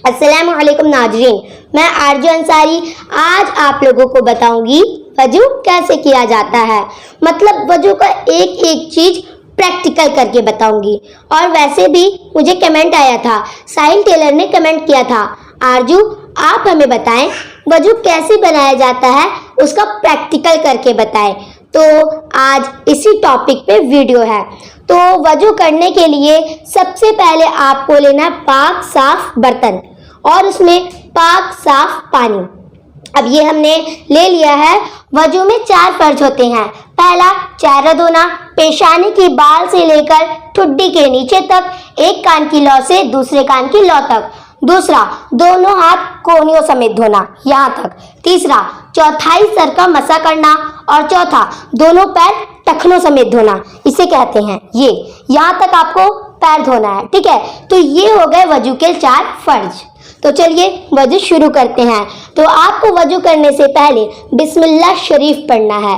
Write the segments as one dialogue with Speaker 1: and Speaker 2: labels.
Speaker 1: अस्सलाम वालेकुम नाजरीन, मैं आरजू अंसारी आज आप लोगों को बताऊंगी वजू कैसे किया जाता है। मतलब वजू का एक एक चीज प्रैक्टिकल करके बताऊंगी। और वैसे भी मुझे कमेंट आया था, साहिल टेलर ने कमेंट किया था, आरजू आप हमें बताएं वजू कैसे बनाया जाता है, उसका प्रैक्टिकल करके बताएं। तो आज इसी टॉपिक पे वीडियो है। तो वजू करने के लिए सबसे पहले आपको लेना है पाक साफ बर्तन और उसमें पाक साफ पानी। अब ये हमने ले लिया है। वजू में 4 फर्ज होते हैं। पहला चेहरा धोना, पेशानी की बाल से लेकर ठुड्डी के नीचे तक, एक कान की लौ से दूसरे कान की लौ तक। दूसरा दोनों हाथ कोहनियों समेत धोना यहाँ तक। तीसरा चौथाई सर का मसा करना और चौथा दोनों पैर टखनों समेत धोना, इसे कहते हैं ये। यहाँ तक आपको पैर धोना है, ठीक है। तो ये हो गए वजू के 4 फर्ज। तो चलिए वजू शुरू करते हैं। तो आपको वजू करने से पहले बिस्मिल्लाह शरीफ पढ़ना है।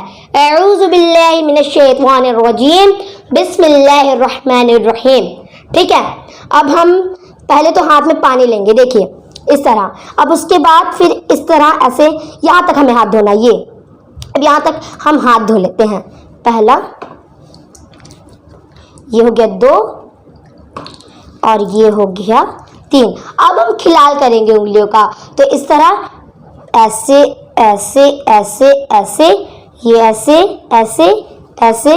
Speaker 1: अऊज़ु बिल्लाहि मिनश शैतानिर रजीम, बिस्मिल्लाहिर रहमानिर रहीम, ठीक है। अब हम पहले तो हाथ में पानी लेंगे, देखिए इस तरह। अब उसके बाद फिर इस तरह ऐसे यहाँ तक हमें हाथ धोना, ये अब यहाँ तक हम हाथ धो लेते हैं। पहला ये हो गया 2 और ये हो गया 3। अब हम खिलाल करेंगे उंगलियों का। तो इस तरह ऐसे ऐसे ऐसे ऐसे, ये ऐसे ऐसे ऐसे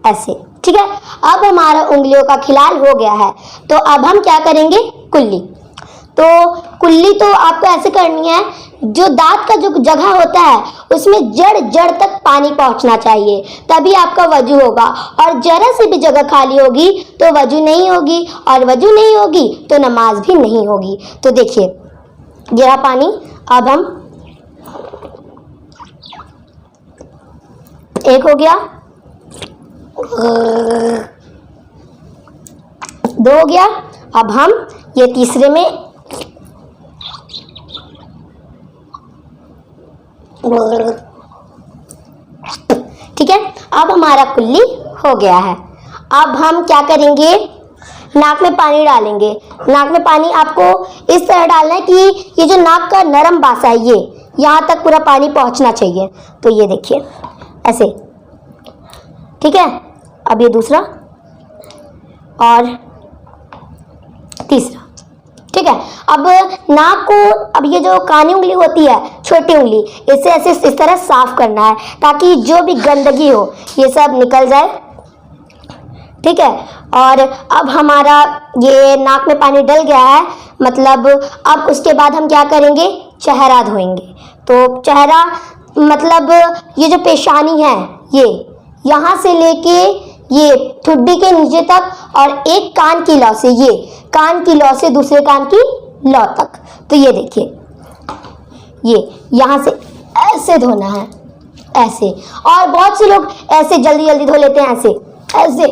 Speaker 1: ऐसे, ठीक है। अब हमारा उंगलियों का खिलाल हो गया है। तो अब हम क्या करेंगे, कुल्ली। तो कुल्ली तो आपको ऐसे करनी है, जो दांत का जो जगह होता है उसमें जड़ जड़ तक पानी पहुंचना चाहिए, तभी आपका वजू होगा। और जरा से भी जगह खाली होगी तो वजू नहीं होगी, और वजू नहीं होगी तो नमाज भी नहीं होगी। तो देखिए ये रहा पानी। अब हम एक हो गया, 2 हो गया। अब हम ये तीसरे में ठीक है। अब हमारा कुल्ली हो गया है। अब हम क्या करेंगे, नाक में पानी डालेंगे। नाक में पानी आपको इस तरह डालना है कि ये जो नाक का नरम बासा है ये यहाँ तक पूरा पानी पहुँचना चाहिए। तो ये देखिए ऐसे, ठीक है। अब ये दूसरा और तीसरा, ठीक है। अब नाक को, अब ये जो कानी उंगली होती है, छोटी उंगली, इसे ऐसे इस तरह साफ करना है ताकि जो भी गंदगी हो ये सब निकल जाए, ठीक है। और अब हमारा ये नाक में पानी डल गया है, मतलब अब उसके बाद हम क्या करेंगे, चेहरा धोएंगे। तो चेहरा मतलब ये जो पेशानी है ये यहाँ से लेके ये ठुड्डी के नीचे तक, और एक कान की लौ से, ये कान की लौ से दूसरे कान की लौ तक। तो ये देखिए ये यहाँ से ऐसे धोना है, ऐसे। और बहुत से लोग ऐसे जल्दी जल्दी धो लेते हैं, ऐसे ऐसे।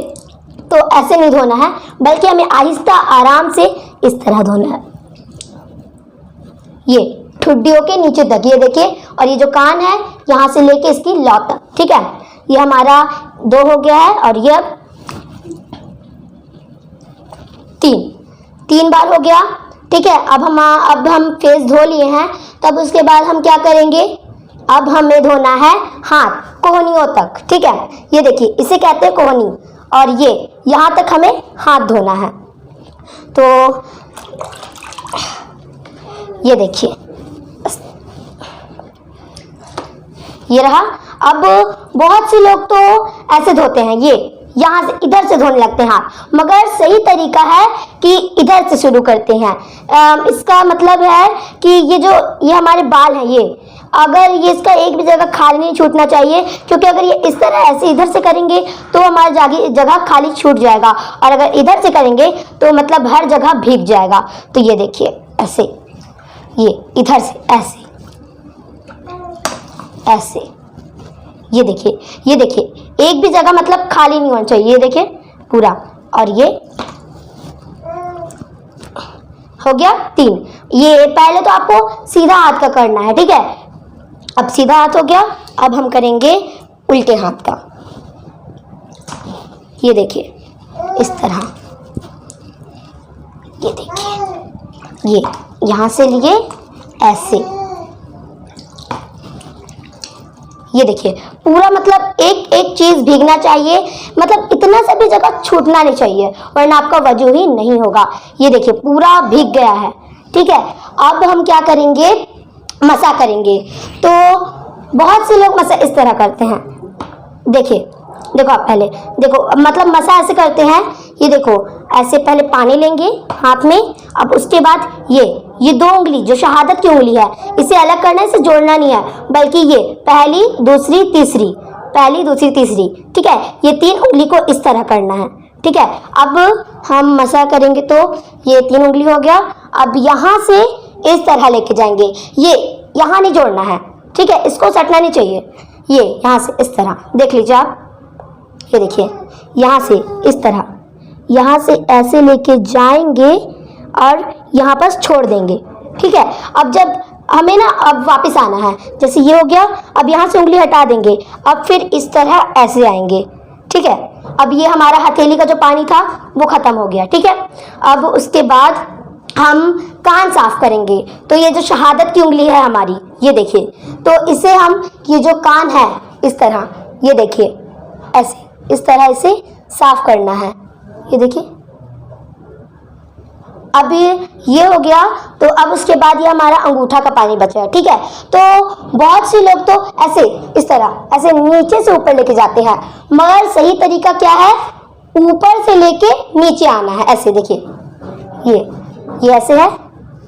Speaker 1: तो ऐसे नहीं धोना है, बल्कि हमें आहिस्ता आराम से इस तरह धोना है, ये ठुड्डियों के नीचे तक, ये देखिए। और ये जो कान है यहाँ से लेके इसकी लौ तक, ठीक है। ये हमारा 2 हो गया है और ये 3 बार हो गया, ठीक है। अब हम फेस धो लिए हैं। तब उसके बाद हम क्या करेंगे, अब हमें धोना है हाथ कोहनियों तक, ठीक है। ये देखिए इसे कहते हैं कोहनी, और ये यहाँ तक हमें हाथ धोना है। तो ये देखिए ये रहा। अब बहुत से लोग तो ऐसे धोते हैं, ये यहाँ से इधर से धोने लगते हैं हाथ, मगर सही तरीका है कि इधर से शुरू करते हैं। इसका मतलब है कि ये हमारे बाल हैं, ये अगर ये इसका एक भी जगह खाली नहीं छूटना चाहिए, क्योंकि अगर ये इस तरह ऐसे इधर से करेंगे तो हमारा जगह खाली छूट जाएगा, और अगर इधर से करेंगे तो मतलब हर जगह भीग जाएगा। तो ये देखिए ऐसे, ये इधर से ऐसे ऐसे, ये देखिए एक भी जगह मतलब खाली नहीं होना चाहिए, ये देखिए पूरा। और ये हो गया 3। ये पहले तो आपको सीधा हाथ का करना है, ठीक है। अब सीधा हाथ हो गया। अब हम करेंगे उल्टे हाथ का, ये देखिए इस तरह, ये देखिए ये यहाँ से लिए ऐसे, ये देखिए पूरा मतलब एक एक चीज भीगना चाहिए, मतलब इतना सा भी जगह छूटना नहीं चाहिए वरना आपका वजू ही नहीं होगा। ये देखिए पूरा भीग गया है, ठीक है। अब हम क्या करेंगे, मसा करेंगे। तो बहुत से लोग मसा इस तरह करते हैं, देखिए देखो आप पहले देखो, मतलब मसा ऐसे करते हैं, ये देखो ऐसे पहले पानी लेंगे हाथ में, अब उसके बाद ये 2 उंगली जो शहादत की उंगली है इसे अलग करना है, इसे जोड़ना नहीं है, बल्कि ये पहली दूसरी तीसरी, पहली दूसरी तीसरी, ठीक है। ये 3 उंगली को इस तरह करना है, ठीक है। अब हम मसा करेंगे तो ये 3 उंगली हो गया। अब यहाँ से इस तरह लेके जाएंगे, ये यहाँ नहीं जोड़ना है, ठीक है, इसको सटना नहीं चाहिए, ये यहाँ से इस तरह देख लीजिए आप, ये देखिए यहाँ से इस तरह, यहाँ से ऐसे लेके जाएंगे और यहाँ पर छोड़ देंगे, ठीक है। अब जब हमें ना अब वापस आना है, जैसे ये हो गया, अब यहाँ से उंगली हटा देंगे, अब फिर इस तरह ऐसे आएंगे, ठीक है। अब ये हमारा हथेली का जो पानी था वो खत्म हो गया, ठीक है। अब उसके बाद हम कान साफ करेंगे। तो ये जो शहादत की उंगली है हमारी, ये देखिए, तो इसे हम, ये जो कान है इस तरह, ये देखिए ऐसे इस तरह इसे साफ करना है, ये देखिए। अब ये हो गया, तो अब उसके बाद ये हमारा अंगूठा का पानी बचा है, ठीक है। तो बहुत से लोग तो ऐसे इस तरह ऐसे नीचे से ऊपर लेके जाते हैं, मगर सही तरीका क्या है, ऊपर से लेके नीचे आना है, ऐसे देखिए, ये ऐसे है,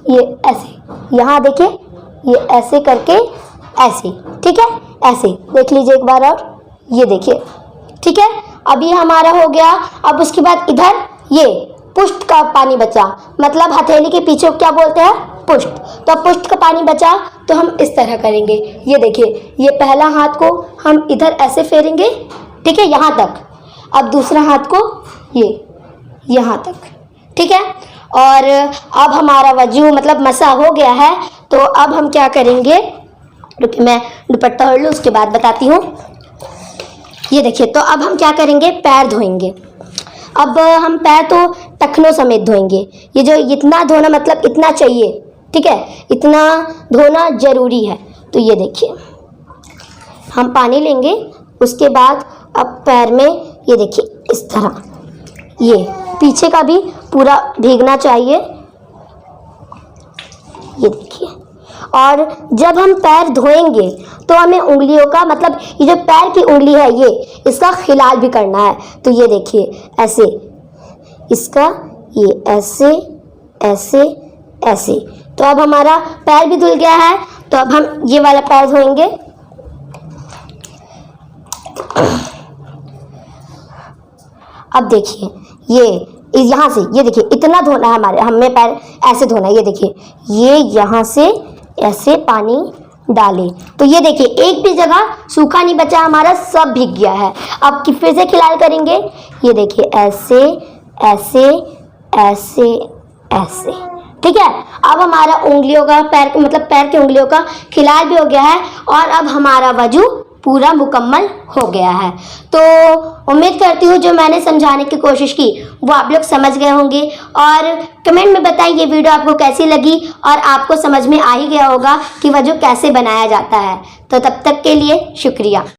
Speaker 1: ये ऐसे, यहाँ देखिए ये ऐसे करके ऐसे, ठीक है, ऐसे देख लीजिए एक बार और, ये देखिए, ठीक है। अब ये हमारा हो गया। अब उसके बाद इधर ये पुष्ट का पानी बचा, मतलब हथेली के पीछे क्या बोलते हैं, पुष्ट। तो पुष्ट का पानी बचा तो हम इस तरह करेंगे, ये देखिए, ये पहला हाथ को हम इधर ऐसे फेरेंगे, ठीक है, यहाँ तक। अब दूसरा हाथ को ये यहाँ तक, ठीक है। और अब हमारा वजू मतलब मसा हो गया है, तो अब हम क्या करेंगे, रुकिए मैं दुपट्टा ओढ़ लूँ उसके बाद बताती हूँ। ये देखिए, तो अब हम क्या करेंगे, पैर धोएंगे। अब हम पैर तो टखनों समेत धोएंगे, ये जो इतना धोना मतलब इतना चाहिए, ठीक है, इतना धोना जरूरी है। तो ये देखिए हम पानी लेंगे, उसके बाद अब पैर में ये देखिए इस तरह, ये पीछे का भी पूरा भीगना चाहिए, ये देखिए। और जब हम पैर धोएंगे तो हमें उंगलियों का मतलब ये जो पैर की उंगली है ये इसका खिलाल भी करना है। तो ये देखिए ऐसे, इसका ये ऐसे ऐसे ऐसे। तो अब हमारा पैर भी धुल गया है, तो अब हम ये वाला पैर धोएंगे। अब देखिए ये यहाँ से, ये देखिए इतना धोना है हमारे, हमें पैर ऐसे धोना है, ये देखिए, ये यहाँ से ऐसे पानी डालें। तो ये देखिए एक भी जगह सूखा नहीं बचा, हमारा सब भीग गया है। अब फिर से खिलाल करेंगे, ये देखिए ऐसे ऐसे ऐसे ऐसे, ठीक है। अब हमारा उंगलियों का पैर मतलब पैर की उंगलियों का खिलाल भी हो गया है, और अब हमारा वजू पूरा मुकम्मल हो गया है। तो उम्मीद करती हूँ जो मैंने समझाने की कोशिश की वो आप लोग समझ गए होंगे, और कमेंट में बताइए ये वीडियो आपको कैसी लगी, और आपको समझ में आ ही गया होगा कि वजू कैसे बनाया जाता है। तो तब तक के लिए शुक्रिया।